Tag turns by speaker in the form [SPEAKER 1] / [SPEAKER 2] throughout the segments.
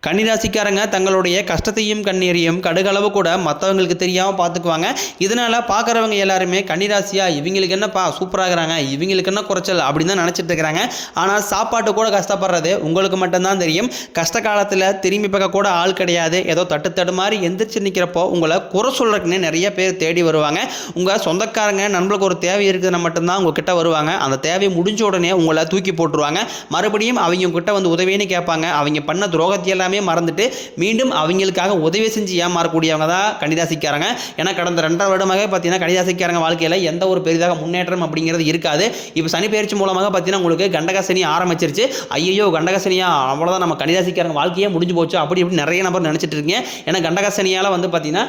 [SPEAKER 1] கன்னிராசிக்காரங்க தங்களுடைய கஷ்டத்தையும் கண்ணீரையும் கடுகளவு கூட மற்றவங்களுக்கு தெரியாமல் பார்த்துக்குவாங்க. இதனால் பார்க்குறவங்க எல்லாருமே கன்னிராசியா இவங்களுக்கு என்னப்பா சூப்பராகிறாங்க, இவங்களுக்கு என்ன குறைச்சல் அப்படின்னு தான் நினச்சிட்டு இருக்கிறாங்க. ஆனால் சாப்பாட்டு கூட கஷ்டப்படுறது உங்களுக்கு மட்டும்தான் தெரியும். கஷ்ட காலத்தில் திரும்பி பார்க்க கூட ஆள் கிடையாது. ஏதோ தட்டு மாதிரி எந்திரிச்சு நிற்கிறப்போ உங்களை குறை சொல்கிறதுக்குன்னு நிறைய பேர் தேடி வருவாங்க. உங்கள் சொந்தக்காரங்க நண்பர்களுக்கு ஒரு தேவை இருக்குதுன்னு மட்டும்தான் உங்ககிட்ட வருவாங்க. அந்த தேவை முடிஞ்ச உடனே உங்களை தூக்கி போட்டுருவாங்க. மறுபடியும் அவங்க கிட்ட வந்து உதவின்னு கேட்பாங்க. அவங்க பண்ண துரோகத்தை எல்லாமே மறந்துட்டு மீண்டும் அவங்களுக்காக உதவி செஞ்சு ஏமாறக்கூடியவங்க தான் கன்னிராசிக்காரங்க. ஏன்னா கடந்த 2.5 வருடமாக பார்த்தீங்கன்னா கன்னிராசிக்காரங்க வாழ்க்கையில் எந்த ஒரு பெரிதாக முன்னேற்றம் அப்படிங்கிறது இருக்காது. இப்போ சனி பயிற்சி மூலமாக பார்த்தீங்கன்னா உங்களுக்கு கண்டகசனி ஆரம்பிச்சிருச்சு. ஐயோ கண்டகசனியா அவ்வளோதான், நம்ம கன்னிராசிக்காரங்க வாழ்க்கையே முடிஞ்சு போச்சு அப்படி இப்படி நிறைய நபர் நினச்சிட்டு இருக்கீங்க. ஏன்னா கண்டகசனியால் வந்து பார்த்தீங்கன்னா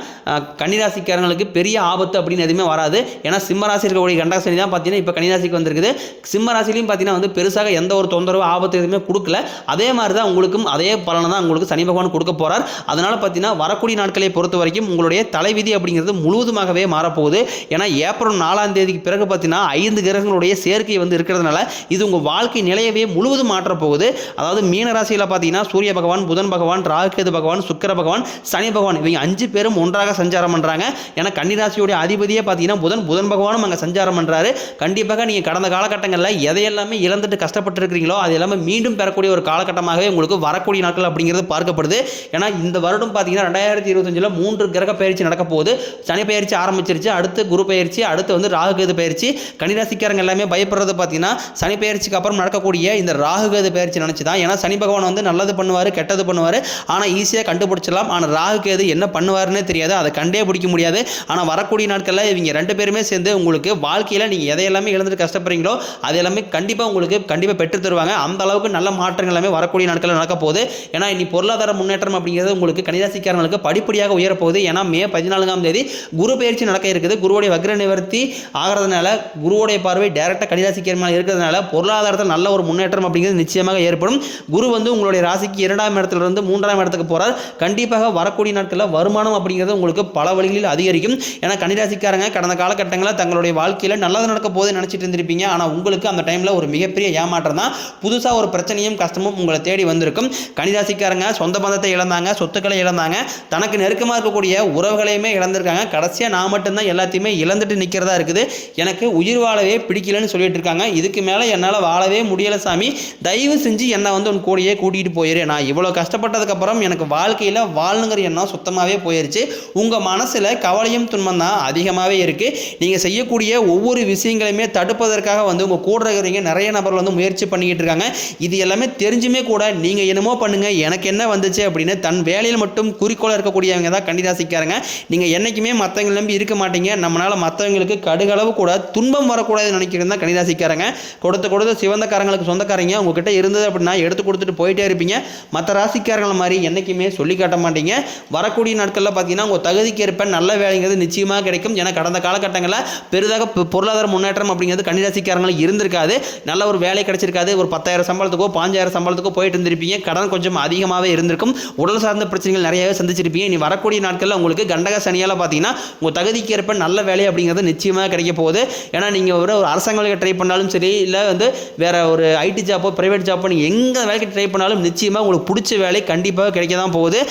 [SPEAKER 1] கன்னிராசிக்காரங்களுக்கு பெரிய ஆபத்து அப்படின்னு எதுவுமே வராது. ஏன்னா சிம்மராசி இருக்கக்கூடிய கண்டகசனி தான் பார்த்தீங்கன்னா இப்போ கன்னிராசிக்கு வந்திருக்குது. சிம்மராசிலையும் பார்த்தீங்கன்னா வந்து பெருசாக எந்த ஒரு தொந்தரவு ஆபத்து எதுவுமே கொடுக்கல. அதே மாதிரி தான் உங்களுக்கும் அதே பலனை தான் உங்களுக்கு சனி பகவான் கொடுக்க போறார். அதனால பார்த்தீங்கன்னா வரக்கூடிய நாட்களை பொறுத்த வரைக்கும் உங்களுடைய தலைவிதி அப்படிங்கிறது முழுவதுமாகவே மாறப்போகுது. ஏன்னா ஏப்ரல் 4ஆம் தேதிக்கு பிறகு பார்த்தீங்கன்னா 5 கிரகங்களுடைய சேர்க்கை வந்து இருக்கிறதுனால இது உங்கள் வாழ்க்கை நிலையவே முழுவதும் மாற்றப் போகுது. அதாவது மீன ராசியில் பார்த்தீங்கன்னா சூரிய பகவான், புதன் பகவான், ராகுகேது பகவான், சுக்கிர பகவான், சனி பகவான் இவங்க 5 பேரும் ஒன்றாக சஞ்சாரம் பண்ணுறாங்க. ஏன்னா கன்னிராசியுடைய அதிபதியே பார்த்தீங்கன்னா புதன் பகவானும் அங்கே சஞ்சாரம் பண்ணுறாரு. கண்டிப்பாக நீங்கள் கடந்த காலகட்டங்களில் எதையெல்லாமே இழந்துட்டு கஷ்டப்பட்டு இருக்கிறீங்களோ அது எல்லாமே மீண்டும் பெறக்கூடிய ஒரு காலகட்டமாகவே உங்களுக்கு வரக்கூடிய நாட்கள் அப்படிங்கிறது பார்க்கப்படுது. ஏன்னா இந்த வருடம் பார்த்தீங்கன்னா 2025 3 கிரக பயிற்சி நடக்க போகுது. சனி பயிற்சி ஆரம்பிச்சிருச்சு, அடுத்து குரு பயிற்சி, அடுத்து வந்து ராகுகேது பயிற்சி. கன்னிராசிக்காரங்க எல்லாமே பயப்படுறது பார்த்தீங்கன்னா சனி பயிற்சிக்கு அப்புறம் நடக்கக்கூடிய இந்த ராகுகேது பயிற்சி நினச்சி தான். ஏன்னா சனி பகவான் வந்து நல்லது பண்ணுவார், கெட்டது பண்ணுவார். ஆனால் ஈஸியாக கண்டுபிடிச்சிடலாம். ஆனால் ராகுகேது என்ன பண்ணுவாருன்னே தெரியாது, அதை கண்டே பிடிக்க முடியாது. ஆனால் வரக்கூடிய நாட்களில் இவங்க 2 பேருமே சேர்ந்து உங்களுக்கு வாழ்க்கையில் நீங்கள் எதையெல்லாமே இழந்துட்டு கஷ்டப்படுறீங்களோ அது எல்லாமே கண்டிப்பாக உங்களுக்கு கண்டிப்பாக பெற்று தருவாங்க. அந்த அளவுக்கு நல்ல மாற்றங்கள் எல்லாமே வரக்கூடிய நாட்களில் நடக்க போகுது. ஏன்னா இனி பொருளாதார முன்னேற்றம் அப்படிங்கிறது உங்களுக்கு கன்னிராசிக்காரங்களுக்கு படிப்படியாக உயரப்போகுது. ஏன்னா மே 14ஆம் தேதி குரு பயிற்சி நடக்க இருக்குது. குருவுடைய வக்ர நிவர்த்தி ஆகிறதுனால குருவுடைய பார்வை டைரக்டாக கன்னிராசிக்காரங்க மேலே இருக்கிறதுனால பொருளாதாரத்தில் நல்ல ஒரு முன்னேற்றம் அப்படிங்கிறது நிச்சயமாக ஏற்படும். குரு வந்து உங்களுடைய ராசிக்கு 2ஆம் இடத்திலிருந்து 3ஆம் இடத்துக்கு போகிறார். கண்டிப்பாக வரக்கூடிய நாட்களில் வருமானம் அப்படிங்கிறது உங்களுக்கு பல வழிகளில் அதிகரிக்கும். ஏன்னா கன்னிராசிக்காரங்க கடந்த காலகட்டங்களில் தங்களுடைய வாழ்க்கையில் நல்லது நடக்க போது நினச்சிட்டு இருந்திருப்பீங்க. ஆனால் உங்களுக்கு அந்த டைமில் ஒரு மிகப்பெரிய ஏமாற்றம் தான். புதுசாக ஒரு பிரச்சனையும் கஷ்டமும் உங்களை தேடி வந்திருக்கும். கன்னிராசிக்காரங்க சொந்த பந்தத்தை இழந்தாங்க, சொத்துக்களை இழந்தாங்க, தனக்கு நெருக்கமாக இருக்கக்கூடிய உறவுகளையுமே இழந்திருக்காங்க. கடைசியாக நான் மட்டும்தான் எல்லாத்தையுமே இழந்துட்டு நிற்கிறதா இருக்குது, எனக்கு உயிர் வாழவே பிடிக்கலன்னு சொல்லிட்டு இருக்காங்க. இதுக்கு மேலே என்னால் வாழவே முடியலை சாமி, தயவு செஞ்சு என்னை வந்து உன் கூடயே கூட்டிகிட்டு போயிரு. நான் இவ்வளோ கஷ்டப்பட்டதுக்கப்புறம் எனக்கு வாழ்க்கையில் வாழணுங்கிற எண்ணம் சுத்தமாகவே போயிடுச்சு. உங்கள் மனசில் கவலையும் துன்பம் தான் அதிகமாகவே இருக்குது. நீங்கள் செய்யக்கூடிய ஒவ்வொரு விஷயங்களையுமே தடுப்பதற்காக வந்து உங்கள் கூட இருக்கிறவங்க நிறைய நபர்கள் வந்து முயற்சி பண்ணிக்கிட்டு இருக்காங்க. இது எல்லாமே தெரிஞ்சுமே கூட நீங்கள் என்னமோ பண்ணுங்க எனக்கு என்ன வந்துச்சு அப்படின்னு தன் வேலையில் மட்டும் குறிக்கோளாக இருக்கக்கூடியவங்க தான் கன்னிராசிக்காரங்க. நீங்கள் என்றைக்குமே மற்றவங்க நம்பி இருக்க மாட்டீங்க. நம்மளால் மற்றவங்களுக்கு கடுகளவு கூட துன்பம் வரக்கூடாதுன்னு நினைக்கிறது தான் கன்னிராசிக்காரங்க. கொடுத்த சிவந்தக்காரங்களுக்கு சொந்தக்காரங்க உங்ககிட்ட இருந்தது அப்படின்னா எடுத்து கொடுத்துட்டு போயிட்டே இருப்பீங்க. மற்ற ராசிக்காரங்கள மாதிரி என்றைக்குமே சொல்லி காட்ட மாட்டீங்க. வரக்கூடிய நாட்களில் பார்த்தீங்கன்னா உங்கள் தகுதிக்கு ஏற்ப நல்ல வேலைங்கிறது நிச்சயமாக கிடைக்கும். ஏன்னா கடந்த காலகட்டங்களில் பெரிதாக பொருளாதார முன்னேற்றம் அப்படிங்கிறது கன்னிராசிக்காரங்களுக்கு இருந்திருக்காது. நல்ல ஒரு வேலை கிடைச்சிருக்காது. ஒரு 10,000 சம்பளத்துக்கோ 5,000 சம்பளத்துக்கோ போயிட்டு இருந்திருப்பீங்க. கடன் கொஞ்சம் அதிகமாகவே இருந்திருக்கும். உடல் சார்ந்த பிரச்சனைகள் நிறையவே சந்திச்சிருப்பீங்க. இனி வரக்கூடிய நாட்களில் உங்களுக்கு கண்டக சனியால் பார்த்தீங்கன்னா உங்கள் தகுதிக்கு ஏற்ப நல்ல வேலை அப்படிங்கிறது நிச்சயமாக கிடைக்க போகுது. ஏன்னா நீங்கள் ஒரு அரசாங்க வேலைக்கு ட்ரை பண்ணாலும் சரி, இல்லை வந்து வேறு ஒரு ஐடி ஜாப்போ பிரைவேட் ஜாப்போ நீங்கள் எங்கே வேலைக்கு ட்ரை பண்ணாலும் நிச்சயமாக உங்களுக்கு பிடிச்ச வேலை கண்டிப்பாக கிடைக்க தான் போகுது.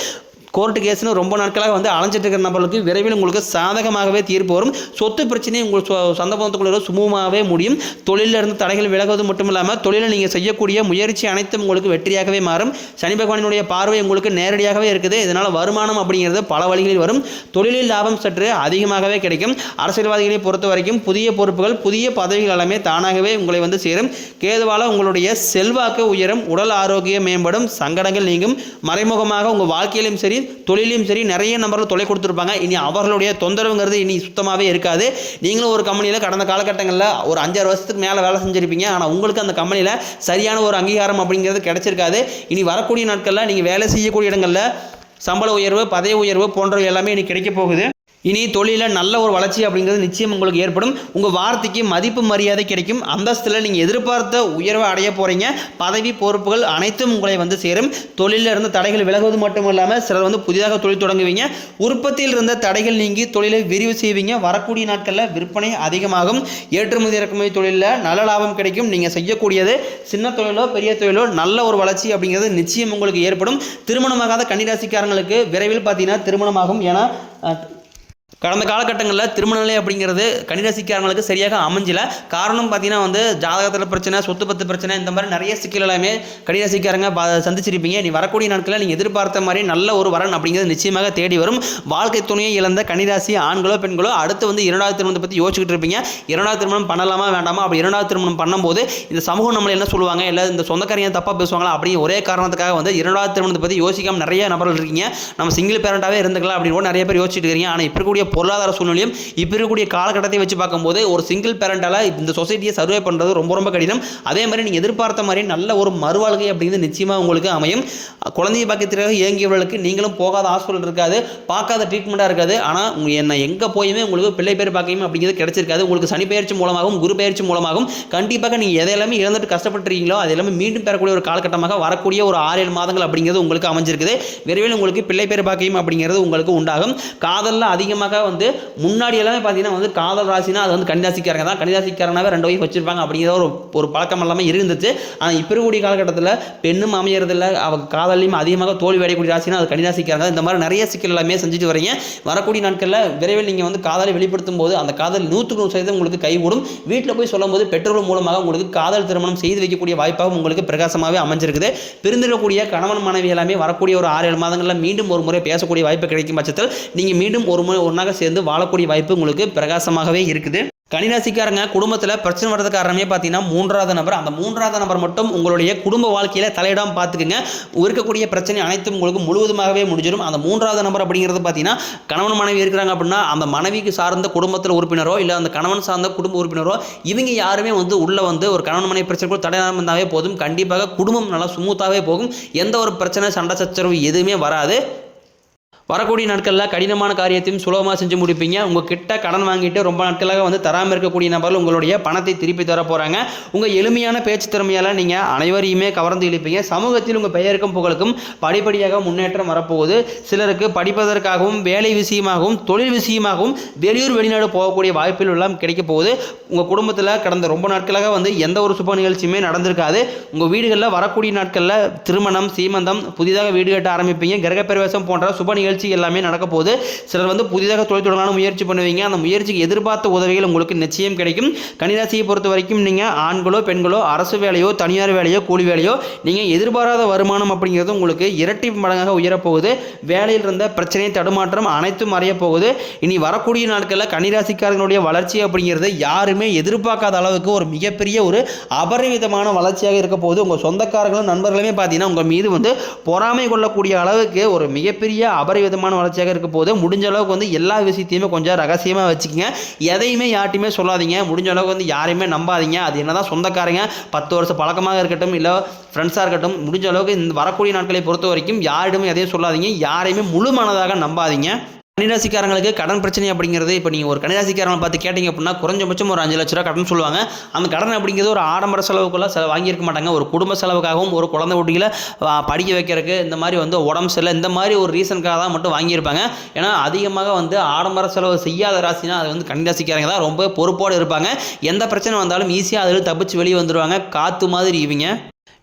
[SPEAKER 1] கோர்ட்டு கேஸ்னு ரொம்ப நாட்களாக வந்து அலைஞ்சிட்டு இருக்கிற நபர்களுக்கு விரைவில் உங்களுக்கு சாதகமாகவே தீர்ப்பு வரும். சொத்து பிரச்சனையை உங்களுக்கு சொந்த பந்தத்துக்குள்ள சுமூகமாகவே முடியும். தொழிலில் இருந்து தடைகள் விலகுவது மட்டும் இல்லாமல் தொழிலில் நீங்கள் செய்யக்கூடிய முயற்சி அனைத்தும் உங்களுக்கு வெற்றியாகவே மாறும். சனி பகவானினுடைய பார்வை உங்களுக்கு நேரடியாகவே இருக்குது. இதனால் வருமானம் அப்படிங்கிறது பல வழிகளில் வரும். தொழிலில் லாபம் சற்று அதிகமாகவே கிடைக்கும். அரசியல்வாதிகளை பொறுத்த வரைக்கும் புதிய பொறுப்புகள், புதிய பதவிகள் எல்லாமே தானாகவே உங்களை வந்து சேரும். கேதுவால் உங்களுடைய செல்வாக்கு உயரும், உடல் ஆரோக்கியம் மேம்படும், சங்கடங்கள் நீங்கும். மறைமுகமாக உங்கள் வாழ்க்கையிலும் சரி தொழிலையும் சரி நிறைய நபர்கள் தொலை கொடுத்துருப்பாங்க. இனி அவர்களுடைய தொந்தரவுங்கிறது இனி சுத்தமாகவே இருக்காது. நீங்களும் ஒரு கம்பெனியில் கடந்த காலகட்டங்களில் ஒரு 5-6 வருஷத்துக்கு மேலே வேலை செஞ்சுருப்பீங்க. ஆனால் உங்களுக்கு அந்த கம்பெனியில் சரியான ஒரு அங்கீகாரம் அப்படிங்கிறது கிடைச்சிருக்காது. இனி வரக்கூடிய நாட்களில் நீங்கள் வேலை செய்யக்கூடிய இடங்களில் சம்பள உயர்வு, பதவி உயர்வு போன்றவை எல்லாமே இனி கிடைக்க போகுது. இனி தொழிலில் நல்ல ஒரு வளர்ச்சி அப்படிங்கிறது நிச்சயம் உங்களுக்கு ஏற்படும். உங்கள் வார்த்தைக்கு மதிப்பு மரியாதை கிடைக்கும். அந்தஸ்தில் நீங்கள் எதிர்பார்த்த உயர்வை அடைய போகிறீங்க. பதவி பொறுப்புகள் அனைத்தும் உங்களை வந்து சேரும். தொழிலில் இருந்த தடைகள் விலகுவது மட்டும் இல்லாமல் சிலர் வந்து புதிதாக தொழில் தொடங்குவீங்க. உற்பத்தியில் இருந்த தடைகள் நீங்கி தொழிலை விரிவு செய்வீங்க. வரக்கூடிய நாட்களில் விற்பனை அதிகமாகும். ஏற்றுமதி இறக்குமதி தொழிலில் நல்ல லாபம் கிடைக்கும். நீங்கள் செய்யக்கூடியது சின்ன தொழிலோ பெரிய தொழிலோ நல்ல ஒரு வளர்ச்சி அப்படிங்கிறது நிச்சயம் உங்களுக்கு ஏற்படும். திருமணமாகாத கன்னிராசிக்காரங்களுக்கு விரைவில் பார்த்தீங்கன்னா திருமணமாகும். ஏன்னா கடந்த காலகட்டங்களில் திருமண நிலை அப்படிங்கிறது கன்னிராசிக்காரங்களுக்கு சரியாக அமைஞ்சல. காரணம் பார்த்தீங்கன்னா வந்து ஜாதகத்தில் பிரச்சனை, சொத்து பத்து பிரச்சனை, இந்த மாதிரி நிறைய சிக்கல் எல்லாமே கன்னிராசிக்காரங்க சந்திச்சிருப்பீங்க. நீ வரக்கூடிய நாட்களில் நீங்கள் எதிர்பார்த்த மாதிரி நல்ல ஒரு வரன் அப்படிங்கிறது நிச்சயமாக தேடி வரும். வாழ்க்கை துணையை இழந்த கன்னிராசி ஆண்களோ பெண்களோ அடுத்து வந்து இரண்டாவது திருமணத்தை பற்றி யோசிச்சுக்கிட்டு இருப்பீங்க. இரண்டாவது திருமணம் பண்ணலாமா வேண்டாமா? அப்படி இரண்டாவது திருமணம் பண்ணும்போது இந்த சமூகம் நம்மளை என்ன சொல்லுவாங்க, இல்லை இந்த சொந்தக்காரங்க தப்பாக பேசுவாங்களா அப்படி ஒரே காரணத்துக்காக வந்து இரண்டாவது திருமணத்தை பற்றி யோசிக்காமல் நிறைய நபர்கள் இருக்கீங்க. நம்ம சிங்கிள் பேரண்டாகவே இருந்துக்கலாம் அப்படின்னு நிறைய பேர் யோசிச்சுட்டு இருக்கீங்க. ஆனால் இப்போ இருக்கக்கூடிய பொருளாதார சூழ்நிலையும் இப்போ இருக்கக்கூடிய காலகட்டத்தை வச்சு பார்க்கும்போது ஒரு சிங்கிள் பேரண்டால இந்த சொசைட்டியை சர்வே பண்ணுறது ரொம்ப ரொம்ப கடினம். அதே மாதிரி நீங்கள் எதிர்பார்த்த மாதிரி நல்ல ஒரு மறுவாழ்க்கை அப்படிங்கிறது நிச்சயமாக உங்களுக்கு அமையும். குழந்தைய பாக்கியத்திற்காக இயங்கியவர்களுக்கு நீங்களும் போகாத ஹாஸ்பிட்டல் இருக்காது, பார்க்காத ட்ரீட்மெண்ட்டாக இருக்காது. ஆனால் என்ன எங்கே போயுமே உங்களுக்கு பிள்ளை பேர் பாக்கியம் அப்படிங்கிறது கிடைச்சிருக்காது. உங்களுக்கு சனி பயிற்சி மூலமாகவும் குரு பயிற்சி மூலமாகவும் கண்டிப்பாக நீங்கள் எதையெல்லாமே இழந்துட்டு கஷ்டப்பட்டுருக்கீங்களோ அது எல்லாமே மீண்டும் பெறக்கூடிய ஒரு காலகட்டமாக வரக்கூடிய ஒரு 6-7 மாதங்கள் அப்படிங்கிறது உங்களுக்கு அமைஞ்சிருக்குது. விரைவில் உங்களுக்கு பிள்ளை பேர் பாக்கியம் அப்படிங்கிறது உங்களுக்கு உண்டாகும். காதலில் அதிகமாக வந்து முன்னாடி எல்லாமே பார்த்தீங்கன்னா வந்து காதல் ராசினா அது வந்து கன்னிராசிக்காரங்க தான். கன்னிராசிக்காரனாவே 2 ஒய்ஃப் வச்சிருப்பாங்க அப்படிங்கிற ஒரு பழக்கம் எல்லாமே இருந்துச்சு. ஆனால் இப்போ இருக்கக்கூடிய காலகட்டத்தில் பெண்ணும் அமையறதில்லை, அவங்க காதலையும் அதிகமாக தோல்வி அடையக்கூடிய ராசினா அது கன்னிராசிக்காரங்க. இந்த மாதிரி நிறைய சிக்கல் எல்லாமே செஞ்சுட்டு வரீங்க. வரக்கூடிய நாட்களில் விரைவில் நீங்கள் வந்து காதலை வெளிப்படுத்தும் போது அந்த காதல் 100% உங்களுக்கு கைகூடும். வீட்டில் போய் சொல்லும் போது பெற்றோர்கள் மூலமாக உங்களுக்கு காதல் திருமணம் செய்து வைக்கக்கூடிய வாய்ப்பாக உங்களுக்கு பிரகாசமாகவே அமைஞ்சிருக்குது. பிரிந்திருக்கக்கூடிய கணவன் மனைவி எல்லாமே வரக்கூடிய ஒரு 6-7 மாதங்களில் மீண்டும் ஒரு முறை பேசக்கூடிய வாய்ப்பு கிடைக்கும் பட்சத்தில் நீங்கள் மீண்டும் ஒரு முறை ஒன்றாக சேர்ந்து வாழக்கூடிய வாய்ப்பு உங்களுக்கு பிரகாசமாகவே இருக்குது. கன்னிராசிக்காரங்க குடும்பத்தில் பிரச்சனை வர்றது காரணமே பார்த்தீங்கன்னா 3வது நபர். அந்த 3வது நபர் மட்டும் உங்களுடைய குடும்ப வாழ்க்கையில் தலையிடாமல் பார்த்துக்குங்க. இருக்கக்கூடிய பிரச்சனை அனைத்தும் உங்களுக்கு முழுவதுமாகவே முடிஞ்சிடும். அந்த 3வது நபர் அப்படிங்கிறது பார்த்தீங்கன்னா கணவன் மனைவி இருக்கிறாங்க அப்படின்னா அந்த மனைவிக்கு சார்ந்த குடும்பத்தில் உறுப்பினரோ இல்லை அந்த கணவன் சார்ந்த குடும்ப உறுப்பினரோ இவங்க யாருமே வந்து உள்ள வந்து ஒரு கணவன் மனைவி பிரச்சனை கூட தடையாமல் இருந்தாவே போதும். கண்டிப்பாக குடும்பம் நல்லா ஸ்மூத்தாகவே போகும். எந்த ஒரு பிரச்சனை சண்டை சச்சரவு எதுவுமே வராது. வரக்கூடிய நாட்களில் கடினமான காரியத்தையும் சுலபமாக செஞ்சு முடிப்பீங்க. உங்கள் கிட்ட கடன் வாங்கிட்டு ரொம்ப நாட்களாக வந்து தராமல் இருக்கக்கூடிய நபர்கள் உங்களுடைய பணத்தை திருப்பி தர போகிறாங்க. உங்கள் எளிமையான பேச்சு திறமையால் நீங்கள் அனைவரையுமே கவர்ந்து இழுப்பீங்க. சமூகத்தில் உங்கள் பெயருக்கும் புகழுக்கும் படிப்படியாக முன்னேற்றம் வரப்போகுது. சிலருக்கு படிப்பதற்காகவும் வேலை விஷயமாகவும் தொழில் விஷயமாகவும் வெளியூர் வெளிநாடு போகக்கூடிய வாய்ப்புகள் எல்லாம் கிடைக்க போகுது. உங்கள் குடும்பத்தில் கடந்த ரொம்ப நாட்களாக வந்து எந்த ஒரு சுப நிகழ்ச்சியுமே நடந்திருக்காது. உங்கள் வீடுகளில் வரக்கூடிய நாட்களில் திருமணம், சீமந்தம், புதிதாக வீடு கட்ட ஆரம்பிப்பீங்க. கிரகப்பிரவேசம் போன்ற சுப நிகழ்ச்சி எல்லாமே நடக்க போகுது. சிலர் வந்து புதிதாக தொழில் தொடங்கலாம்னு முயற்சி பண்ணுவீங்க. அந்த முயற்சிக்கு எதிர்பார்த்த உதவிகள் உங்களுக்கு நிச்சயம் கிடைக்கும். கன்னிராசியை பொறுத்த வரைக்கும் நீங்கள் ஆண்களோ பெண்களோ அரசு வேலையோ தனியார் வேலையோ கூலி வேலையோ நீங்கள் எதிர்பாராத வருமானம் அப்படிங்கிறது உங்களுக்கு இரட்டி மடங்காக உயரப்போகுது. வேலையில் இருந்த பிரச்சனை தடுமாற்றம் அனைத்தும் மறைய போகுது. இனி வரக்கூடிய நாட்களில் கன்னிராசிக்காரர்களுடைய வளர்ச்சி அப்படிங்கிறது யாருமே எதிர்பார்க்காத அளவுக்கு ஒரு மிகப்பெரிய ஒரு அபரிவிதமான வளர்ச்சியாக இருக்க போகுது. உங்கள் சொந்தக்காரர்களும் நண்பர்களுமே பார்த்தீங்கன்னா உங்கள் மீது வந்து பொறாமை கொள்ளக்கூடிய அளவுக்கு ஒரு மிகப்பெரிய அபரிவிதமான வளர்ச்சியாக இருக்க போது. முடிஞ்ச அளவுக்கு வந்து எல்லா விஷயத்தையுமே கொஞ்சம் ரகசியமாக வச்சுக்கோங்க. எதையுமே யார்ட்டையுமே சொல்லாதீங்க. முடிஞ்ச அளவுக்கு வந்து யாரையுமே நம்பாதீங்க. அது என்னதான் சொந்தக்காரங்க 10 வருஷம் பழக்கமாக இருக்கட்டும் இல்லை ஃப்ரெண்ட்ஸாக இருக்கட்டும், முடிஞ்ச அளவுக்கு இந்த வரக்கூடிய நாட்களை பொறுத்த வரைக்கும் யாரிடமே எதையும் சொல்லாதீங்க. யாரையுமே முழு மனதாக நம்பாதீங்க. கன்னிராசிக்காரங்களுக்கு கடன் பிரச்சனை அப்படிங்கிறது இப்போ நீங்கள் ஒரு கன்னிராசிக்காரங்களை பார்த்து கேட்டிங்க அப்படின்னா குறைஞ்சபட்சம் ஒரு 5 லட்ச ரூபா கடன் சொல்லுவாங்க. அந்த கடன் அப்படிங்கிறது ஒரு ஆடம்பர செலவுக்குள்ள வாங்கியிருக்க மாட்டாங்க. ஒரு குடும்ப செலவுக்காகவும் ஒரு குழந்தை குட்டிகளை படிக்க வைக்கிறதுக்கு இந்த மாதிரி வந்து உடம்பு சரியில்லை இந்த மாதிரி ஒரு ரீசனுக்காக தான் மட்டும் வாங்கியிருப்பாங்க. ஏன்னா அதிகமாக வந்து ஆடம்பர செலவு செய்யாத ராசினா அது வந்து கன்னிராசிக்காரங்க தான் ரொம்ப பொறுப்போடு இருப்பாங்க. எந்த பிரச்சனை வந்தாலும் ஈஸியாக அதில் தப்பிச்சு வெளியே வந்துடுவாங்க. காற்று மாதிரி இவங்க.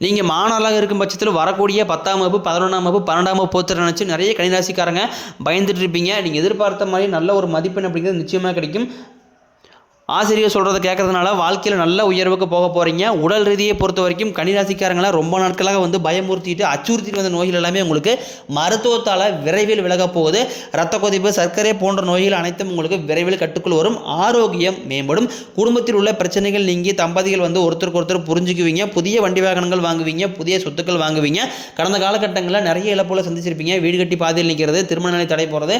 [SPEAKER 1] நீங்கள் மாணவர்களாக இருக்கும் பட்சத்தில் வரக்கூடிய 10ஆம் வகுப்பு 11ஆம் வகுப்பு 12ஆம் வகுப்பு போத்து நினச்சி நிறைய கன்னிராசிக்காரங்க பயந்துட்டு இருப்பீங்க. நீங்கள் எதிர்பார்த்த மாதிரி நல்ல ஒரு மதிப்பெண் அப்படிங்கிறது நிச்சயமாக கிடைக்கும். ஆசிரியர் சொல்கிறத கேட்கறதுனால வாழ்க்கையில் நல்ல உயர்வுக்கு போக போகிறீங்க. உடல் ரீதியை பொறுத்த வரைக்கும் கன்னிராசிக்காரங்களை ரொம்ப நாட்களாக வந்து பயமுறுத்திட்டு அச்சுறுத்திட்டு வந்த நோய்கள் எல்லாமே உங்களுக்கு மருத்துவத்தால் விரைவில் விலக போகுது. இரத்த கொதிப்பு, சர்க்கரை போன்ற நோய்கள் அனைத்தும் உங்களுக்கு விரைவில் கட்டுக்குள் வரும். ஆரோக்கியம் மேம்படும். குடும்பத்தில் உள்ள பிரச்சனைகள் நீங்கி தம்பதிகள் வந்து ஒருத்தருக்கு ஒருத்தர் புரிஞ்சுக்குவீங்க. புதிய வண்டி வாகனங்கள் வாங்குவீங்க, புதிய சொத்துக்கள் வாங்குவீங்க. கடந்த காலகட்டங்களில் நிறைய இழப்புகளை சந்திச்சிருப்பீங்க. வீடு கட்டி பாதியில் நிற்கிறது, திருமண நிலை தடை போகிறது,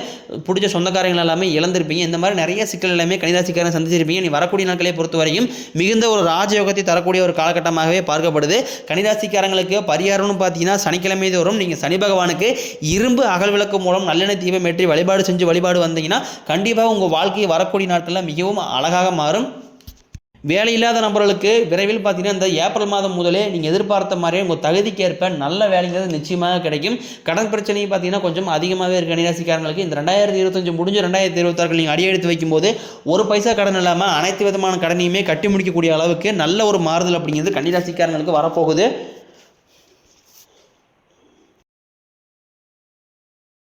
[SPEAKER 1] பிடிச்ச சொந்தக்காரங்கள் எல்லாமே இழந்திருப்பீங்க. இந்த மாதிரி நிறைய சிக்கல் எல்லாமே கன்னிராசிக்காரங்க சந்திச்சிருப்பீங்க. இருப்பீங்க. நீ வரக்கூடிய நாட்களை பொறுத்தவரையும் மிகுந்த ஒரு ராஜயோகத்தை தரக்கூடிய ஒரு காலகட்டமாகவே பார்க்கப்படுது. கன்னிராசிக்காரங்களுக்கு பரிகாரம்னு பார்த்தீங்கன்னா சனிக்கிழமை தோறும் நீங்கள் சனி பகவானுக்கு இரும்பு அகல் விளக்கு மூலம் நல்லெண்ணெய் தீபம் ஏற்றி வழிபாடு வந்தீங்கன்னா கண்டிப்பாக உங்கள் வாழ்க்கை வரக்கூடிய நாட்களில் மிகவும் அழகாக மாறும். வேலை இல்லாத நபர்களுக்கு விரைவில் பார்த்தீங்கன்னா இந்த ஏப்ரல் மாதம் முதலே நீங்கள் எதிர்பார்த்த மாதிரியே உங்கள் தகுதிக்கேற்ப நல்ல வேலைங்கிறது நிச்சயமாக கிடைக்கும். கடன் பிரச்சனையும் பார்த்தீங்கன்னா கொஞ்சம் அதிகமாகவே இருக்குது கன்னிராசிக்காரங்களுக்கு. இந்த 2025 முடிஞ்ச 2026 நீங்கள் அடியெடுத்து வைக்கும்போது ஒரு பைசா கடன் இல்லாமல் அனைத்து விதமான கடனையுமே கட்டி முடிக்கக்கூடிய அளவுக்கு நல்ல ஒரு மாறுதல் அப்படிங்கிறது கன்னிராசிக்காரங்களுக்கு வரப்போகுது.